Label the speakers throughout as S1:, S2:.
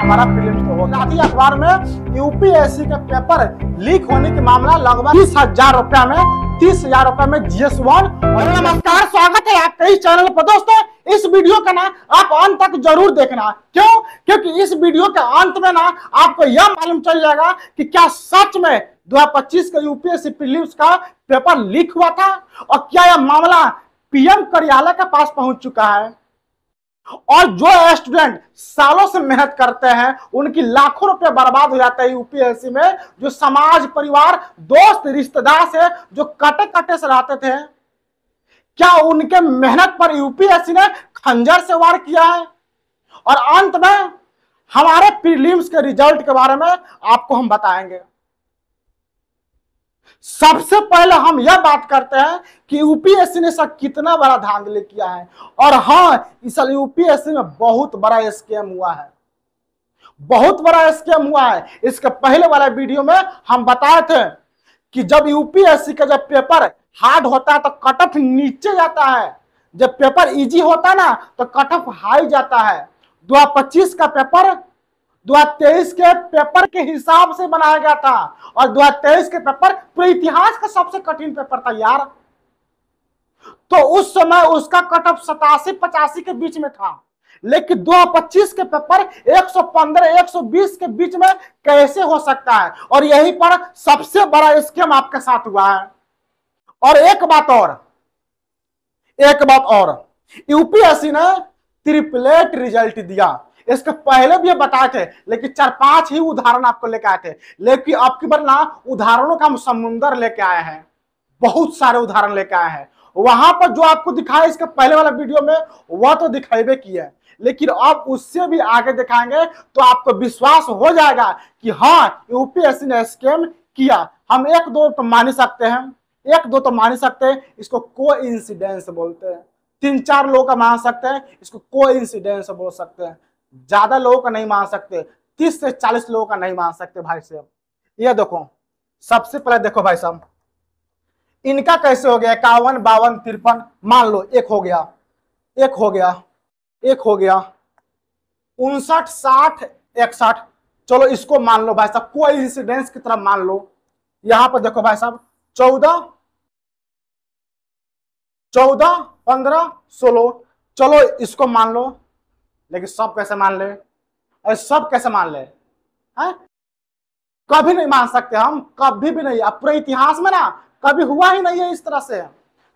S1: हमारा प्रीलिम्स तो हो गया। रात अखबार में यूपीएससी के पेपर लीक होने के मामला लगभग 30,000 रुपया में 30,000 रुपया में GS1। और नमस्कार, स्वागत है आपके इस चैनल पर। दोस्तों, इस वीडियो का ना आप अंत तक जरूर देखना। क्यों? क्योंकि इस वीडियो के अंत में ना आपको यह मालूम चल जाएगा कि क्या सच में 2025 का यूपीएससी प्रीलिम्स का पेपर लीक हुआ था और क्या यह मामला पीएम कार्यालय के पास पहुंच चुका है। और जो स्टूडेंट सालों से मेहनत करते हैं उनकी लाखों रुपए बर्बाद हो जाते हैं यूपीएससी में। जो समाज, परिवार, दोस्त, रिश्तेदार से जो कटे कटे से रहते थे, क्या उनके मेहनत पर यूपीएससी ने खंजर से वार किया है? और अंत में हमारे प्रीलिम्स के रिजल्ट के बारे में आपको हम बताएंगे। सबसे पहले हम यह बात करते हैं कि यूपीएससी ने सब कितना बड़ा धांधली किया है। और हाँ, इस साल यूपीएससी में बहुत बड़ा स्कैम हुआ है, बहुत बड़ा स्कैम हुआ है। इसके पहले वाला वीडियो में हम बताए थे कि जब यूपीएससी का जब पेपर हार्ड होता है तो कट ऑफ नीचे जाता है, जब पेपर इजी होता है ना तो कट ऑफ हाई जाता है। 2025 का पेपर 2023 के पेपर के हिसाब से बनाया गया था और 2023 के पेपर पूरे इतिहास का सबसे कठिन पेपर था यार। तो उस समय उसका कट ऑफ 87-85 के बीच में था, लेकिन 2025 के पेपर 115-120 के बीच में कैसे हो सकता है? और यहीं पर सबसे बड़ा स्कैम आपके साथ हुआ है। और एक बात और यूपीएससी ने ट्रिपलेट रिजल्ट दिया। इसके पहले भी बताए थे, लेकिन 4-5 ही उदाहरण आपको लेके आए थे। लेकिन अब की बार ना उदाहरणों का हम समुंदर लेके आए हैं, बहुत सारे उदाहरण लेके आए हैं। वहां पर जो आपको दिखाया इसके पहले वाला वीडियो में वह तो दिखाई किया है, लेकिन अब उससे भी आगे दिखाएंगे तो आपको विश्वास हो जाएगा कि हाँ, यूपीएससी ने स्कैम किया। हम एक दो तो मान ही सकते हैं, इसको कोइंसिडेंस बोलते हैं। 3-4 लोगों का मान सकते हैं, इसको कोइंसिडेंस बोल सकते हैं। ज्यादा लोगों का नहीं मान सकते, 30 से 40 लोगों का नहीं मान सकते भाई साहब। ये देखो, सबसे पहले देखो भाई साहब, इनका कैसे हो गया 51, 52, 53। मान लो एक हो गया 59, 60, 61। चलो इसको मान लो भाई साहब, कोइंसिडेंस की तरह मान लो। यहां पर देखो भाई साहब, 14, 15, 16। चलो इसको मान लो, लेकिन सब कैसे मान ले? अरे सब कैसे मान ले? हैं? कभी नहीं मान सकते हम, कभी भी नहीं। अब पूरे इतिहास में ना कभी हुआ ही नहीं है इस तरह से,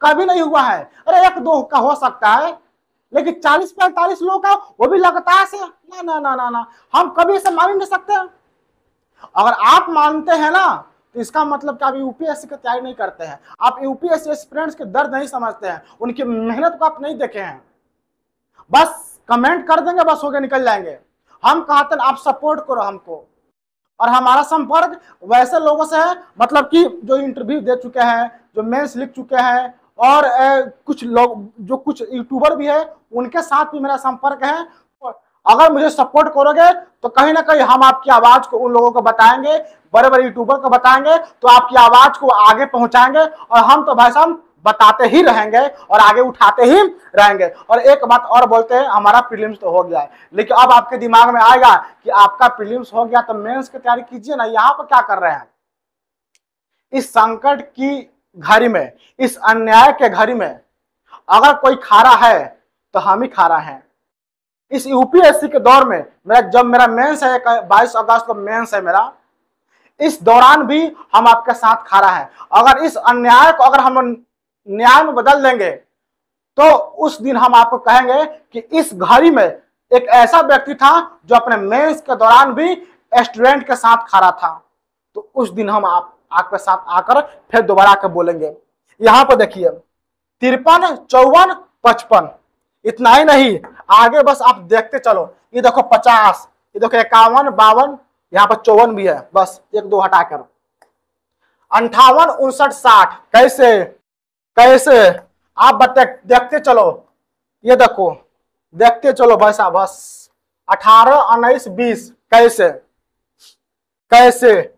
S1: कभी नहीं हुआ है। अरे 1-2 का हो सकता है, लेकिन 40-45 लोग का वो भी लगातार से ना ना ना ना, हम कभी इसे मान ही नहीं सकते। अगर आप मानते हैं ना तो इसका मतलब कि आप यूपीएससी की तैयारी नहीं करते हैं, आप यूपीएससी एस्पिरेंट्स के दर्द नहीं समझते हैं, उनकी मेहनत को आप नहीं देखे हैं। बस कमेंट कर देंगे, बस हो गए, निकल जाएंगे। हम कहते हैं आप सपोर्ट करो हमको। और हमारा संपर्क वैसे लोगों से है, मतलब कि जो इंटरव्यू दे चुके हैं, जो मेंस लिख चुके हैं, और कुछ लोग जो कुछ यूट्यूबर भी है उनके साथ भी मेरा संपर्क है। अगर मुझे सपोर्ट करोगे तो कहीं ना कहीं हम आपकी आवाज को उन लोगों को बताएंगे, बड़े बड़े यूट्यूबर को बताएंगे, तो आपकी आवाज को आगे पहुंचाएंगे। और हम तो भाई साहब बताते ही रहेंगे और आगे उठाते ही रहेंगे। और एक बात और बोलते हैं, हमारा प्रीलिम्स तो हो गया है, लेकिन अब आपके दिमाग में आएगा कि आपका प्रीलिम्स हो गया तो मेंस की तैयारी कीजिए ना। यहाँ पर क्या कर रहे हैं? इस संकट की घड़ी में, इस अन्याय के घड़ी में अगर कोई खारा है तो हम ही खारा हैं। इस यूपीएससी के दौर में जब मेरा मेंस है, 22 अगस्त को मेंस है मेरा, इस दौरान भी हम आपके साथ खड़ा है। अगर इस अन्याय को अगर हम न्याय में बदल देंगे तो उस दिन हम आपको कहेंगे कि इस घड़ी में एक ऐसा व्यक्ति था जो अपने मेंस के दौरान भी स्टूडेंट के साथ खड़ा था। तो उस दिन हम आपके साथ आकर फिर दोबारा आकर बोलेंगे। यहां पर देखिए 53, 54, 55। इतना ही नहीं, आगे बस आप देखते चलो। ये देखो 50, ये देखो 51, 52, यहाँ पर 54 भी है, बस 1-2 हटाकर 58, 59, 60। कैसे आप देखते चलो। ये देखो देखते चलो भाई साहब, बस 18, 19, 20। कैसे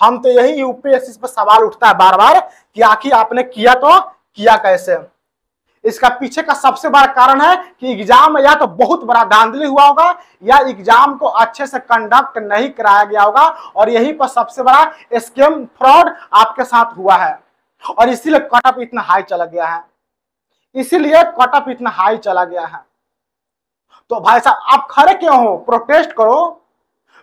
S1: हम तो यही यूपीएससी पर सवाल उठता है बार बार कि आखिर आपने किया तो किया कैसे? इसका पीछे का सबसे बड़ा कारण है कि एग्जाम में या तो बहुत बड़ा धांधली हुआ होगा या एग्जाम को अच्छे से कंडक्ट नहीं कराया गया होगा, और यही पर सबसे बड़ा स्कैम फ्रॉड आपके साथ हुआ है, और इसीलिए कट ऑफ इतना हाई चला गया है, इसीलिए कट ऑफ इतना हाई चला गया है। तो भाई साहब आप खड़े क्यों हो? प्रोटेस्ट करो,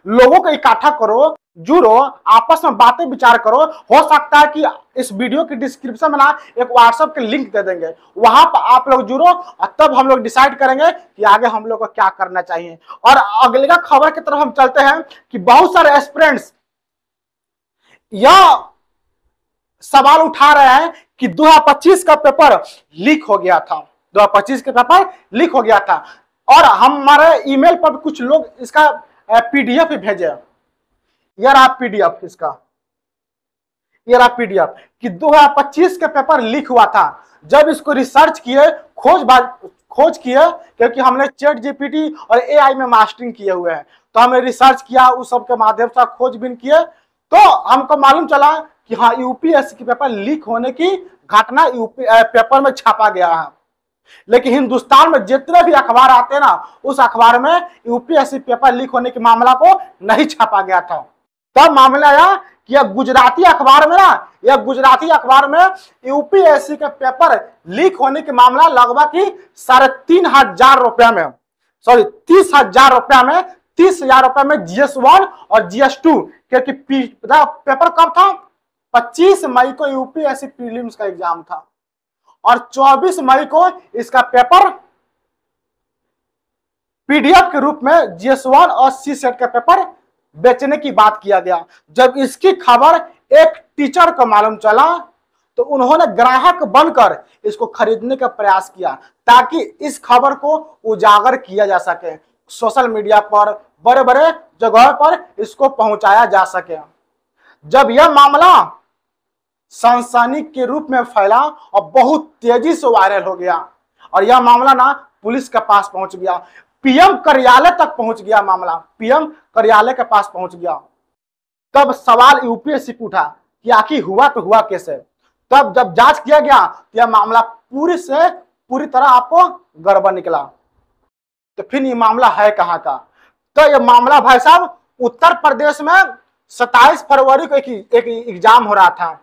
S1: लोगों को इकट्ठा करो, जुड़ो, आपस में बातें विचार करो। हो सकता है कि इस वीडियो के डिस्क्रिप्शन में ना एक व्हाट्सएप के लिंक दे देंगे, वहां पर आप लोग जुड़ो और तब हम लोग डिसाइड करेंगे कि आगे हम लोग को क्या करना चाहिए। और अगले का खबर की तरफ हम चलते हैं कि बहुत सारे एस्पिरेंट्स यह सवाल उठा रहे हैं कि 2025 का पेपर लीक हो गया था, 2025 का पेपर लीक हो गया था, और हमारे ईमेल पर कुछ लोग इसका पीडीएफ भेजे। यार आप पीडीएफ इसका, यार आप पीडीएफ कि 2025 के पेपर लीक हुआ था। जब इसको रिसर्च किए, खोज किए, क्योंकि हमने चैट जीपीटी और एआई में मास्टरिंग किए हुए हैं, तो हमने रिसर्च किया, उस सब के माध्यम से खोजबीन किए, तो हमको मालूम चला कि हाँ यूपीएससी के पेपर लीक होने की घटना पेपर में छापा गया है। लेकिन हिंदुस्तान में जितने भी अखबार आते हैं ना, उस अखबार में यूपीएससी पेपर लीक होने के मामला को नहीं छापा गया था। तब मामला आया कि यह गुजराती अखबार में ना, यह गुजराती अखबार में यूपीएससी के पेपर लीक होने के मामला लगभग ही 3,500 रुपया में, सॉरी 30,000 रुपया में, 30,000 रुपया में GS1 और GS2, क्योंकि पेपर कब था? 25 मई को यूपीएससी प्रीलिम्स का एग्जाम था, और 24 मई को इसका पेपर पीडीएफ के रूप में GS1 और सी सेट का पेपर बेचने की बात किया गया। जब इसकी खबर एक टीचर को मालूम चला, तो उन्होंने ग्राहक बनकर इसको खरीदने का प्रयास किया, ताकि इस खबर को उजागर किया जा सके, सोशल मीडिया पर, बड़े बड़े जगह पर इसको पहुंचाया जा सके। जब यह मामला सनसनी के रूप में फैला और बहुत तेजी से वायरल हो गया, और यह मामला ना पुलिस के पास पहुंच गया, पीएम कार्यालय तक पहुंच गया, मामला पीएम कार्यालय के पास पहुंच गया। तब सवाल यूपीएससी को उठा कि आखिर हुआ तो हुआ कैसे। तब जब जांच किया गया तो यह मामला पूरी तरह आपको गड़बड़ निकला। तो फिर ये मामला है कहां का? तो यह मामला भाई साहब उत्तर प्रदेश में 27 फरवरी को एक एग्जाम हो रहा था,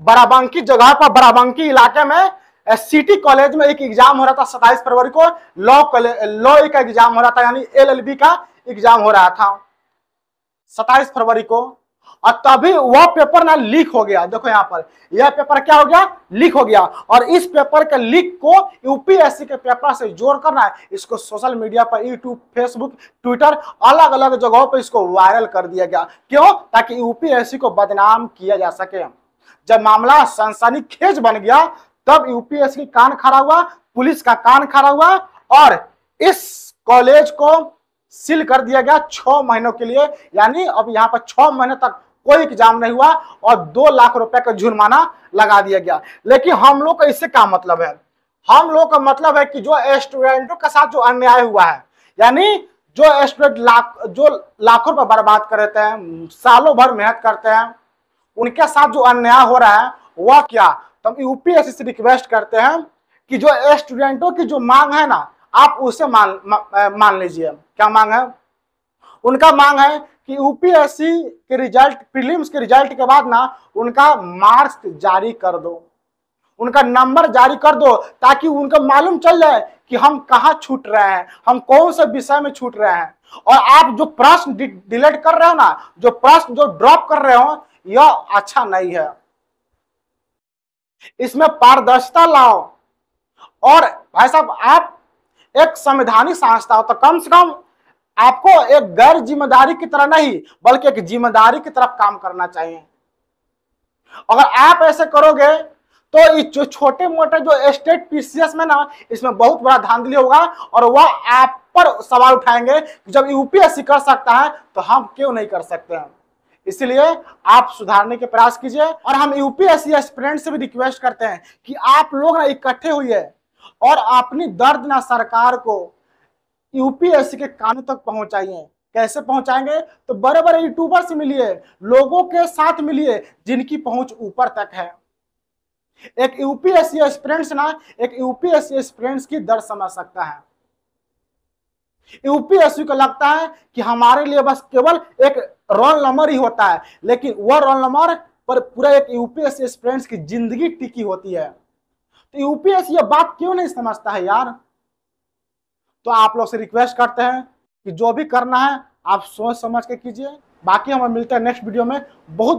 S1: बाराबंकी जगह पर, बाराबंकी इलाके में सिटी कॉलेज में एक एग्जाम हो रहा था। 27 फरवरी को लॉ का एग्जाम हो रहा था, यानी LLB का एग्जाम हो रहा था 27 फरवरी को, और तभी वह पेपर ना लीक हो गया। देखो यहाँ पर यह पेपर क्या हो गया? लीक हो गया। और इस पेपर के लीक को यूपीएससी के पेपर से जोड़ करना, इसको सोशल मीडिया पर, यूट्यूब, फेसबुक, ट्विटर, अलग अलग जगहों पर इसको वायरल कर दिया गया। क्यों? ताकि यूपीएससी को बदनाम किया जा सके। जब मामला सनसनीखेज बन गया, तब यूपीएससी कान खड़ा हुआ, पुलिस का कान खड़ा हुआ, और इस कॉलेज को सील कर दिया गया 6 महीनों के लिए। यानी अब यहाँ पर 6 महीने तक कोई एग्जाम नहीं हुआ, और 2 लाख रुपए का जुर्माना लगा दिया गया। लेकिन हम लोग का इससे क्या मतलब है? हम लोग का मतलब है कि जो स्टूडेंटों के साथ जो अन्याय हुआ है, यानी जो स्टूडेंट जो लाखों रुपए बर्बाद करते हैं, सालों भर मेहनत करते हैं, उनके साथ जो अन्याय हो रहा है वह क्या? तो हम यूपीएससी से रिक्वेस्ट करते हैं कि जो स्टूडेंटों की जो मांग है ना, आप उसे मान लीजिए। क्या मांग है? उनका मांग है कि यूपीएससी के रिजल्ट, प्रीलिम्स के रिजल्ट के बाद ना उनका मार्क्स जारी कर दो, उनका नंबर जारी कर दो, ताकि उनको मालूम चल जाए कि हम कहाँ छूट रहे हैं, हम कौन से विषय में छूट रहे हैं। और आप जो प्रश्न डिलीट कर रहे हो ना, जो प्रश्न जो ड्रॉप कर रहे हो, यह अच्छा नहीं है। इसमें पारदर्शिता लाओ। और भाई साहब आप एक संवैधानिक संस्था हो, तो कम से कम आपको एक गैर जिम्मेदारी की तरह नहीं, बल्कि एक जिम्मेदारी की तरफ काम करना चाहिए। अगर आप ऐसे करोगे तो ये जो छोटे मोटे जो स्टेट पीसीएस में ना, इसमें बहुत बड़ा धांधली होगा, और वह आप पर सवाल उठाएंगे कि जब यूपीएससी कर सकता है तो हम क्यों नहीं कर सकते हैं। इसलिए आप सुधारने के प्रयास कीजिए। और हम यूपीएससी एस्पिरेंट से भी रिक्वेस्ट करते हैं कि आप लोग ना इकट्ठे हुए और अपनी दर्द ना सरकार को यूपीएससी के कानों तक पहुंचाइए। कैसे पहुंचाएंगे? तो बड़े बड़े यूट्यूबर से मिलिए, लोगों के साथ मिलिए जिनकी पहुंच ऊपर तक है। एक यूपीएससी एस्पिरेंट्स ना, एक यूपीएससी एस्पिरेंट्स की दर्द समझ सकता है। यूपीएससी को लगता है कि हमारे लिए बस केवल एक रोल नंबर ही होता है, लेकिन वह रोल नंबर पर पूरा एक यूपीएससी एस्पिरेंट्स की जिंदगी टिकी होती है। तो यूपीएससी ये बात क्यों नहीं समझता है यार? तो आप लोग से रिक्वेस्ट करते हैं कि जो भी करना है आप सोच समझ के कीजिए। बाकी हम मिलते हैं नेक्स्ट वीडियो में। बहुत बहुत